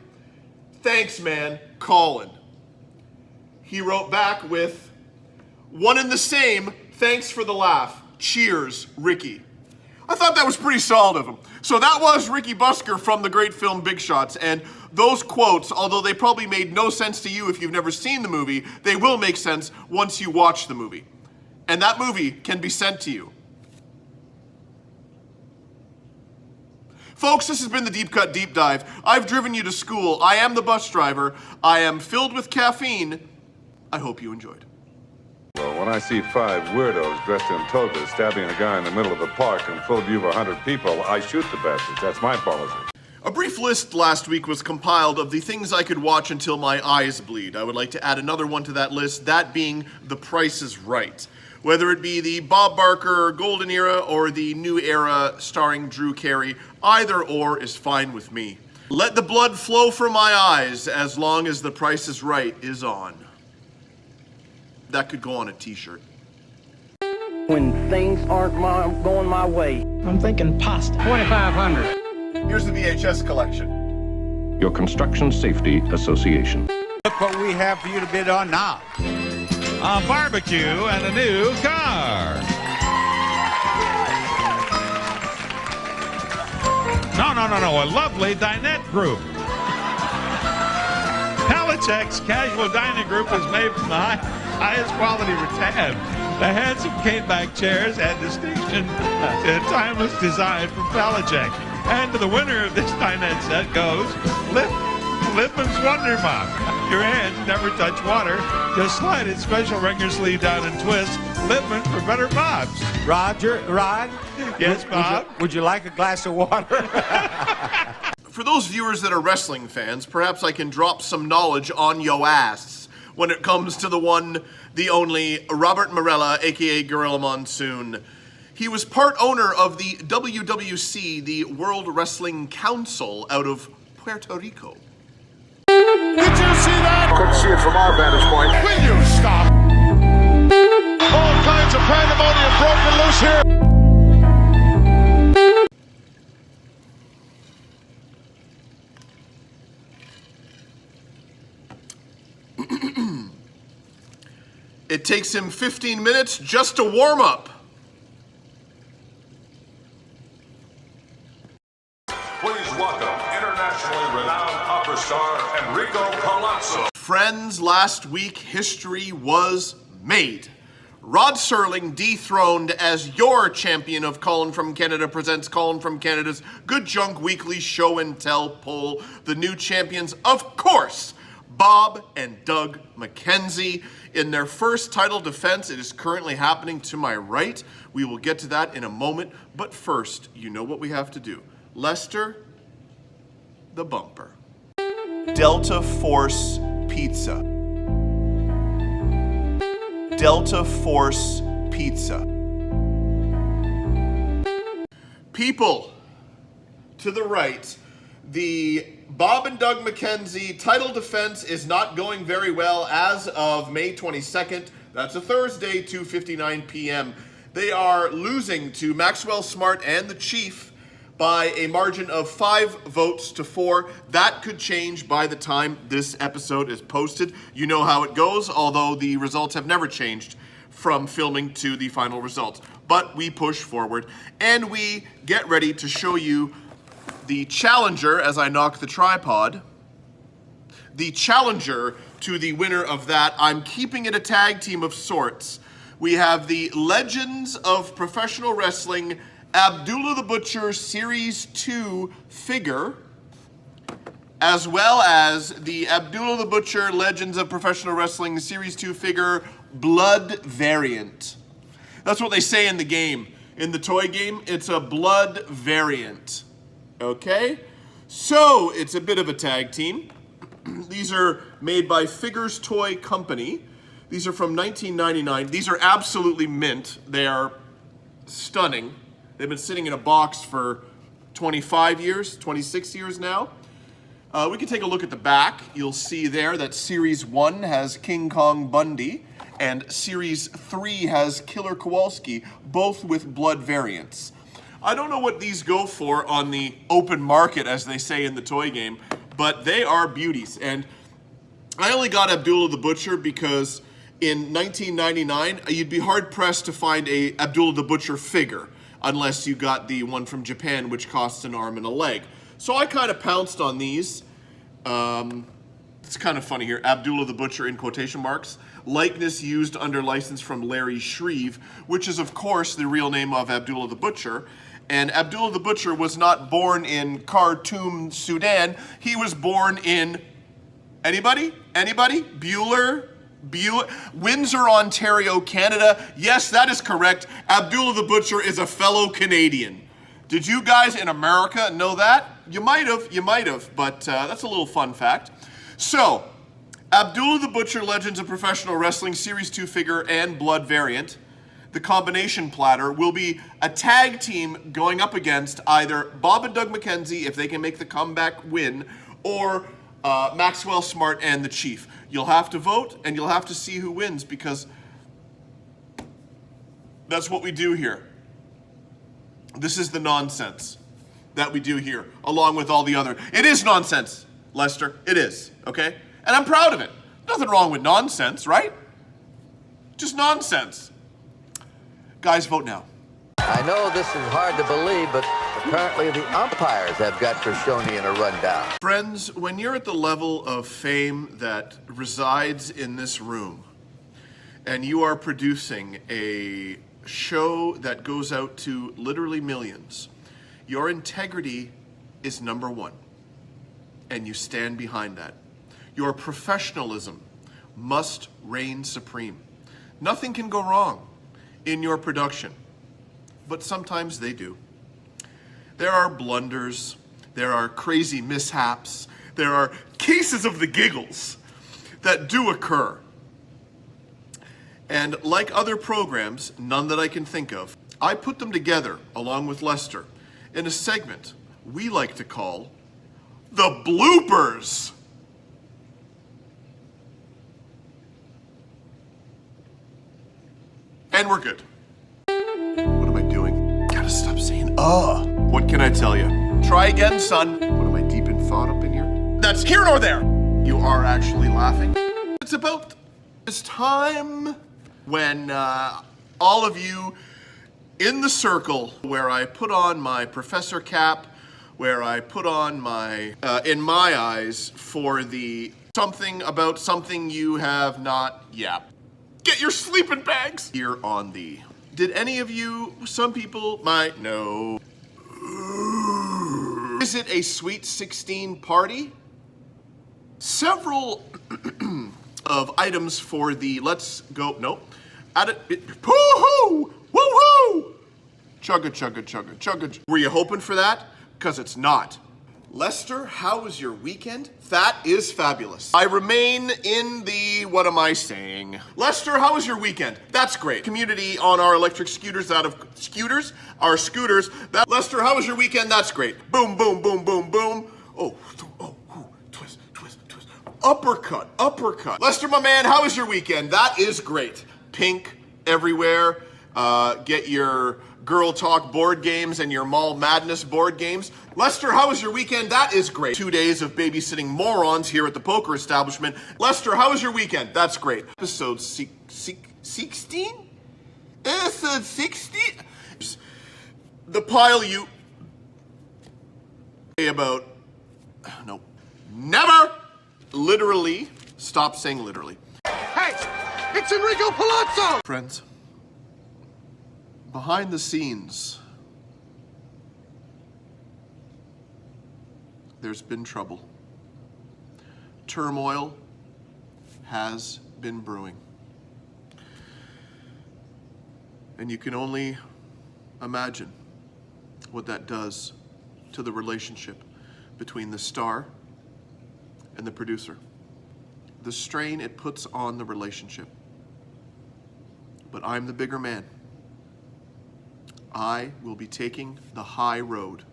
Thanks, man, Colin. He wrote back with, one and the same, thanks for the laugh. Cheers, Ricky. I thought that was pretty solid of him. So that was Ricky Busker from the great film Big Shots, and those quotes, although they probably made no sense to you if you've never seen the movie, they will make sense once you watch the movie. And that movie can be sent to you. Folks, this has been the Deep Cut Deep Dive. I've driven you to school. I am the bus driver. I am filled with caffeine. I hope you enjoyed. Well, when I see 5 weirdos dressed in togas stabbing a guy in the middle of the park in full view of 100 people, I shoot the bastards. That's my policy. A brief list last week was compiled of the things I could watch until my eyes bleed. I would like to add another one to that list, that being The Price is Right. Whether it be the Bob Barker Golden Era or the New Era starring Drew Carey, either or is fine with me. Let the blood flow from my eyes as long as The Price is Right is on. That could go on a t-shirt. When things aren't going my way, I'm thinking pasta. 2,500. Here's the VHS collection. Your Construction Safety Association. Look what we have for you to bid on now. A barbecue and a new car. No, a lovely dinette group. Palichek's casual dining group is made from the highest quality rattan. The handsome cane-back chairs and distinction to timeless design from Palichek. And to the winner of this dinette set goes Lippmann's Wonder Mop. Your hands never touch water. Just slide its special wringer sleeve down and twist. Lippmann for better mops. Rod? Yes, Bob? Would you like a glass of water? For those viewers that are wrestling fans, perhaps I can drop some knowledge on yo ass when it comes to the one, the only, Robert Morella, aka Gorilla Monsoon. He was part owner of the WWC, the World Wrestling Council, out of Puerto Rico. Did you see that? Couldn't see it from our vantage point. Will you stop? All kinds of pandemonium broken loose here. It takes him 15 minutes just to warm up. Please welcome internationally renowned opera star Enrico Palazzo. Friends, last week history was made. Rod Serling dethroned as your champion of Colin from Canada presents Colin from Canada's Good Junk Weekly Show and Tell poll. The new champions, of course, Bob and Doug McKenzie. In their first title defense, it is currently happening to my right. We will get to that in a moment, but first, you know what we have to do. Lester, the bumper. Delta Force Pizza. Delta Force Pizza. People to the right, the Bob and Doug McKenzie title defense is not going very well as of May 22nd. That's a Thursday, 2:59 p.m. They are losing to Maxwell Smart and the Chief by a margin of 5 votes to 4. That could change by the time this episode is posted. You know how it goes, although the results have never changed from filming to the final results. But we push forward, and we get ready to show you the challenger, as I knock the tripod, the challenger to the winner of that. I'm keeping it a tag team of sorts. We have the Legends of Professional Wrestling Abdullah the Butcher Series 2 figure, as well as the Abdullah the Butcher Legends of Professional Wrestling Series 2 figure blood variant. That's what they say in the game. In the toy game, it's a blood variant. Okay? So, it's a bit of a tag team. These are made by Figures Toy Company. These are from 1999. These are absolutely mint. They are stunning. They've been sitting in a box for 25 years, 26 years now. We can take a look at the back. You'll see there that Series 1 has King Kong Bundy, and Series 3 has Killer Kowalski, both with blood variants. I don't know what these go for on the open market, as they say in the toy game, but they are beauties. And I only got Abdullah the Butcher because in 1999, you'd be hard-pressed to find a Abdullah the Butcher figure, unless you got the one from Japan, which costs an arm and a leg. So I kind of pounced on these. It's kind of funny here. Abdullah the Butcher in quotation marks. Likeness used under license from Larry Shreve, which is, of course, the real name of Abdullah the Butcher. And Abdullah the Butcher was not born in Khartoum, Sudan. He was born in... Anybody? Bueller? Windsor, Ontario, Canada. Yes, that is correct. Abdullah the Butcher is a fellow Canadian. Did you guys in America know that? You might have, but that's a little fun fact. So, Abdullah the Butcher Legends of Professional Wrestling Series 2 figure and blood variant, the combination platter, will be a tag team going up against either Bob and Doug McKenzie, if they can make the comeback win, or Maxwell Smart and the Chief. You'll have to vote, and you'll have to see who wins, because that's what we do here. This is the nonsense that we do here, along with all the other. It is nonsense, Lester. It is, okay? And I'm proud of it. Nothing wrong with nonsense, right? Just nonsense. Guys, vote now. I know this is hard to believe, but the apparently the umpires have got Krishoni in a rundown. Friends, when you're at the level of fame that resides in this room, and you are producing a show that goes out to literally millions, your integrity is number one, and you stand behind that. Your professionalism must reign supreme. Nothing can go wrong in your production, but sometimes they do. There are blunders, there are crazy mishaps, there are cases of the giggles that do occur. And like other programs, none that I can think of, I put them together along with Lester in a segment we like to call the bloopers. And we're good. What am I doing? Gotta stop saying, What can I tell you? Try again, son. What am I, deep in thought up in here? That's here nor there. You are actually laughing. It's about this time when all of you in the circle where I put on my professor cap, where I put on my, in my eyes, for the something about something you have not yet. Get your sleeping bags here on the. Did any of you, some people might know, is it a Sweet 16 party? Several of items for the let's go, nope. At it, woo-hoo, woo-hoo! Chugga, chugga, chugga, chugga. Were you hoping for that? Because it's not. Lester, how was your weekend? That is fabulous. I remain in the, what am I saying? Lester, how was your weekend? That's great. Community on our electric scooters our scooters. That, Lester, how was your weekend? That's great. Boom, boom, boom, boom, boom. Oh, twist, twist, twist. Uppercut, uppercut. Lester, my man, how was your weekend? That is great. Pink everywhere. Get your Girl Talk board games and your Mall Madness board games. Lester, how was your weekend? That is great. 2 days of babysitting morons here at the poker establishment. Lester, how was your weekend? That's great. Episode 16? Episode 16? The pile you... about... No. Never! Literally. Stop saying literally. Hey! It's Enrico Palazzo! Friends, behind the scenes, there's been trouble. Turmoil has been brewing. And you can only imagine what that does to the relationship between the star and the producer. The strain it puts on the relationship. But I'm the bigger man. I will be taking the high road.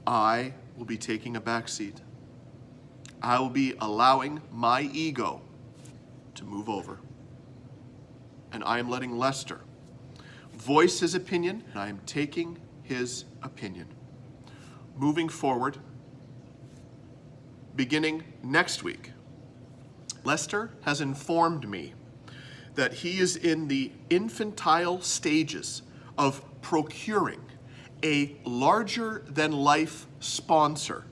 I will be taking a back seat. I will be allowing my ego to move over. And I am letting Lester voice his opinion, and I am taking his opinion. Moving forward, beginning next week, Lester has informed me that he is in the infantile stages of procuring a larger-than-life sponsor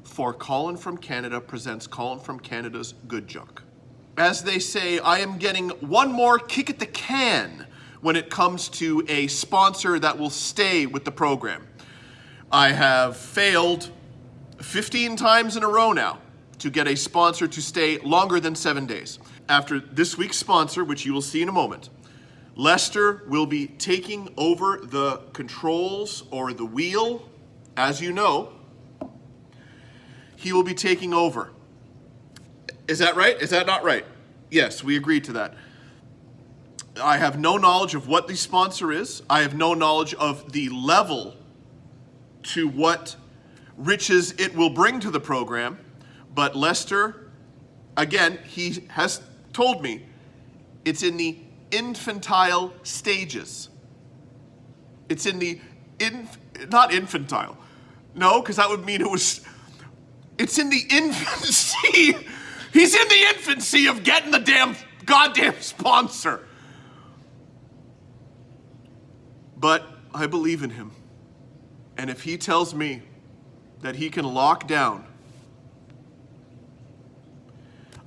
for Colin from Canada presents Colin from Canada's Good Junk. As they say, I am getting one more kick at the can when it comes to a sponsor that will stay with the program. I have failed 15 times in a row now to get a sponsor to stay longer than 7 days. After this week's sponsor, which you will see in a moment, Lester will be taking over the controls or the wheel. As you know, he will be taking over. Is that right? Is that not right? Yes, we agreed to that. I have no knowledge of what the sponsor is. I have no knowledge of the level to what riches it will bring to the program. But Lester, again, he has told me it's in the infantile stages. It's in the, not infantile. No, because that would mean it's in the infancy. He's in the infancy of getting the goddamn sponsor. But I believe in him. And if he tells me that he can lock down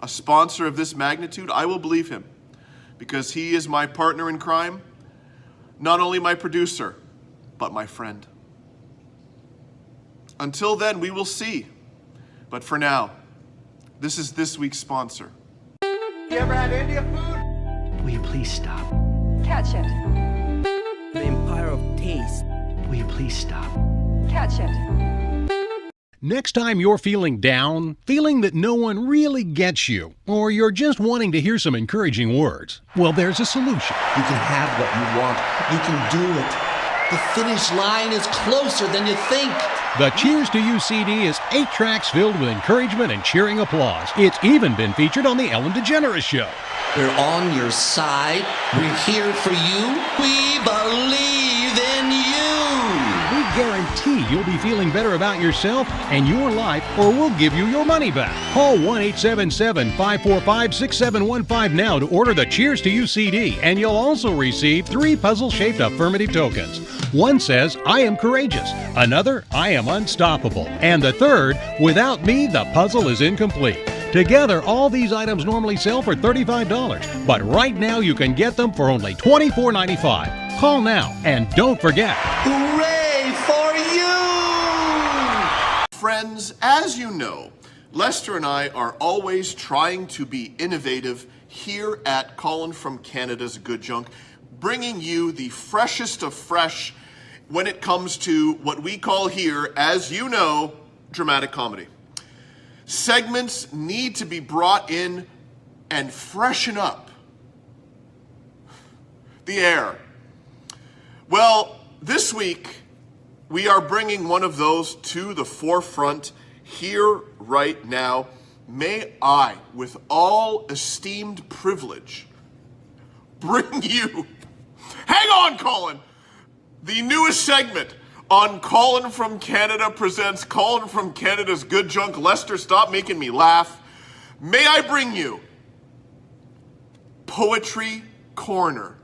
a sponsor of this magnitude, I will believe him, because he is my partner in crime, not only my producer, but my friend. Until then, we will see. But for now, this is this week's sponsor. You ever had India food? Will you please stop? Catch it. The Empire of Taste. Will you please stop? Catch it. Next time you're feeling down, feeling that no one really gets you, or you're just wanting to hear some encouraging words, well, there's a solution. You can have what you want. You can do it. The finish line is closer than you think. The Cheers to You CD is 8 tracks filled with encouragement and cheering applause. It's even been featured on The Ellen DeGeneres Show. We're on your side. We're here for you. We believe in you. We guarantee you'll be feeling better about yourself and your life, or we'll give you your money back. Call 1-877-545-6715 now to order the Cheers to You CD, and you'll also receive 3 puzzle-shaped affirmative tokens. One says, I am courageous. Another, I am unstoppable. And the third, without me, the puzzle is incomplete. Together, all these items normally sell for $35, but right now you can get them for only $24.95. Call now, and don't forget, hooray for you! Friends, as you know, Lester and I are always trying to be innovative here at Colin from Canada's Good Junk, bringing you the freshest of fresh when it comes to what we call here, as you know, dramatic comedy. Segments need to be brought in and freshen up the air. Well, this week, we are bringing one of those to the forefront here right now. May I, with all esteemed privilege, bring you, hang on, Colin, the newest segment on Colin from Canada presents Colin from Canada's Good Junk. Lester, stop making me laugh. May I bring you Poetry Corner.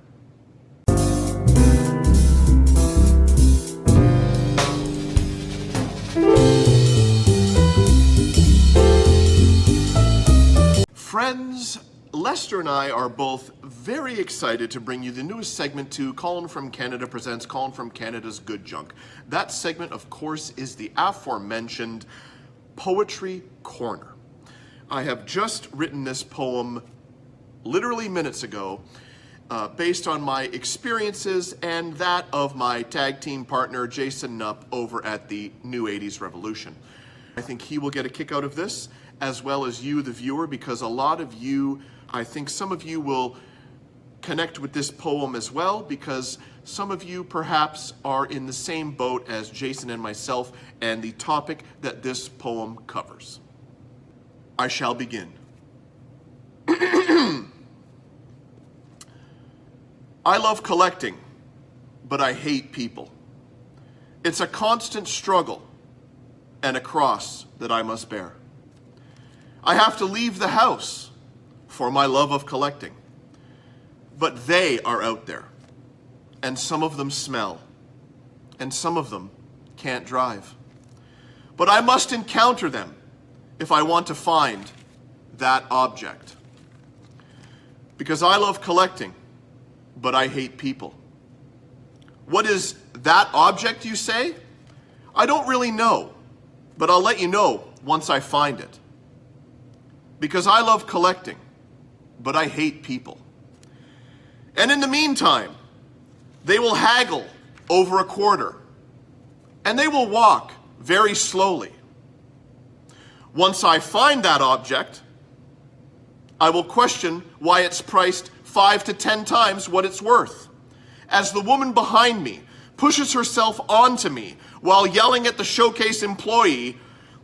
Friends, Lester and I are both very excited to bring you the newest segment to Colin from Canada presents Colin from Canada's Good Junk. That segment, of course, is the aforementioned Poetry Corner. I have just written this poem literally minutes ago based on my experiences and that of my tag team partner, Jason Knupp, over at the New 80s Revolution. I think he will get a kick out of this, as well as you, the viewer, because a lot of you, I think some of you will connect with this poem as well, because some of you perhaps are in the same boat as Jason and myself and the topic that this poem covers. I shall begin. I love collecting, but I hate people. It's a constant struggle and a cross that I must bear. I have to leave the house for my love of collecting. But they are out there, and some of them smell, and some of them can't drive. But I must encounter them if I want to find that object. Because I love collecting, but I hate people. What is that object, you say? I don't really know, but I'll let you know once I find it. Because I love collecting, but I hate people. And in the meantime, they will haggle over a quarter, and they will walk very slowly. Once I find that object, I will question why it's priced 5 to 10 times what it's worth, as the woman behind me pushes herself onto me while yelling at the showcase employee,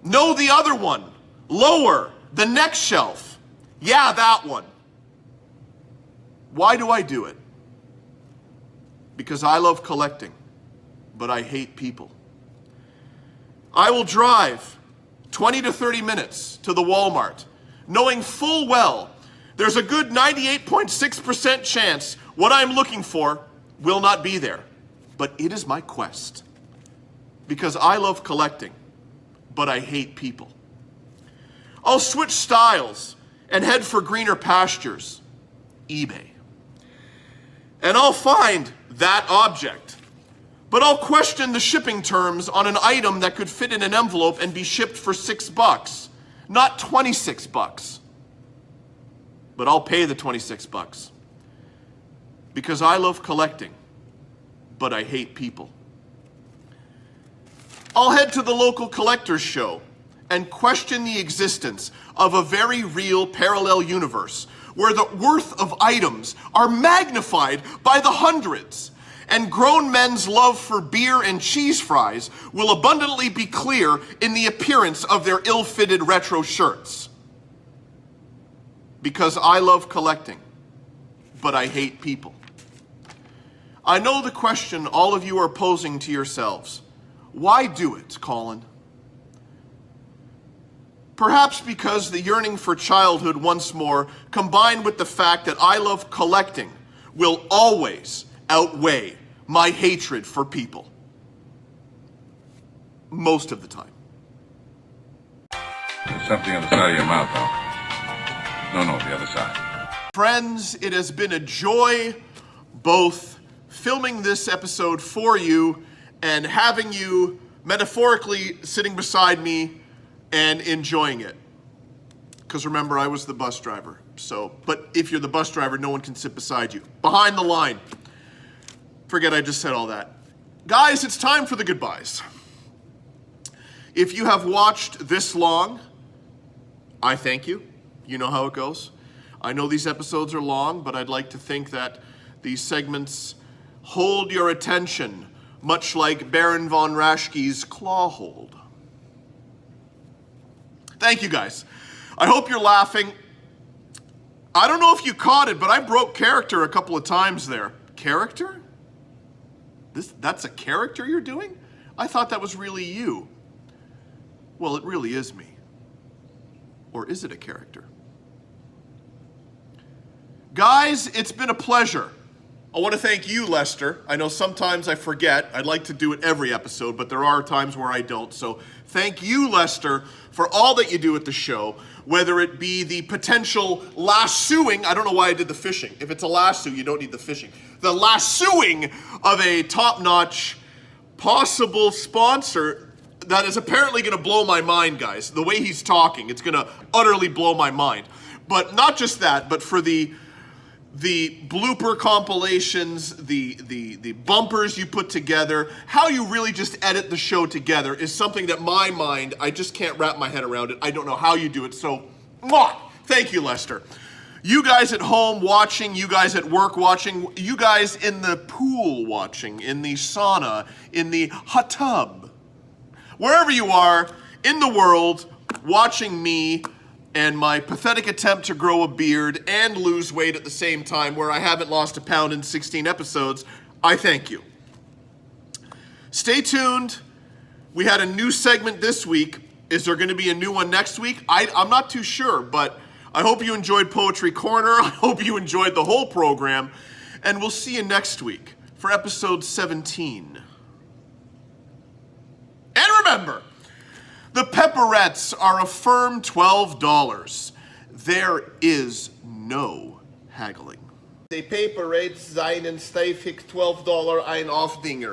"No, the other one, lower, the next shelf. Yeah, that one." Why do I do it? Because I love collecting, but I hate people. I will drive 20 to 30 minutes to the Walmart, knowing full well there's a good 98.6% chance what I'm looking for will not be there. but it is my quest. Because I love collecting, but I hate people. I'll switch styles and head for greener pastures, eBay. And I'll find that object, but I'll question the shipping terms on an item that could fit in an envelope and be shipped for $6, not $26. But I'll pay the $26 because I love collecting, but I hate people. I'll head to the local collector's show and question the existence of a very real parallel universe where the worth of items are magnified by the hundreds, and grown men's love for beer and cheese fries will abundantly be clear in the appearance of their ill-fitted retro shirts. Because I love collecting, but I hate people. I know the question all of you are posing to yourselves. Why do it, Colin? Perhaps because the yearning for childhood once more, combined with the fact that I love collecting, will always outweigh my hatred for people. Most of the time. There's something on the side of your mouth, though. No, the other side. Friends, it has been a joy both filming this episode for you and having you metaphorically sitting beside me and enjoying it. Because remember, I was the bus driver. But if you're the bus driver, no one can sit beside you. Behind the line. Forget I just said all that. Guys, it's time for the goodbyes. If you have watched this long, I thank you. You know how it goes. I know these episodes are long, but I'd like to think that these segments hold your attention, much like Baron von Raschke's claw hold. Thank you, guys. I hope you're laughing. I don't know if you caught it, but I broke character a couple of times there. Character? That's a character you're doing? I thought that was really you. Well, it really is me. Or is it a character? Guys, it's been a pleasure. I want to thank you, Lester. I know sometimes I forget. I'd like to do it every episode, but there are times where I don't. So thank you, Lester, for all that you do at the show, whether it be the potential lassoing. I don't know why I did the fishing. If it's a lasso, you don't need the fishing. The lassoing of a top-notch possible sponsor that is apparently going to blow my mind, guys. The way he's talking, it's going to utterly blow my mind. But not just that, but for the blooper compilations, the bumpers you put together, how you really just edit the show together is something that my mind, I just can't wrap my head around it. I don't know how you do it. So, thank you, Lester. You guys at home watching, you guys at work watching, you guys in the pool watching, in the sauna, in the hot tub, wherever you are in the world watching me and my pathetic attempt to grow a beard and lose weight at the same time, where I haven't lost a pound in 16 episodes, I thank you. Stay tuned. We had a new segment this week. Is there going to be a new one next week? I'm not too sure, but I hope you enjoyed Poetry Corner. I hope you enjoyed the whole program. And we'll see you next week for episode 17. And remember, the pepperettes are a firm $12. There is no haggling. Die Paperets seien steifig $12 ein Aufdinger.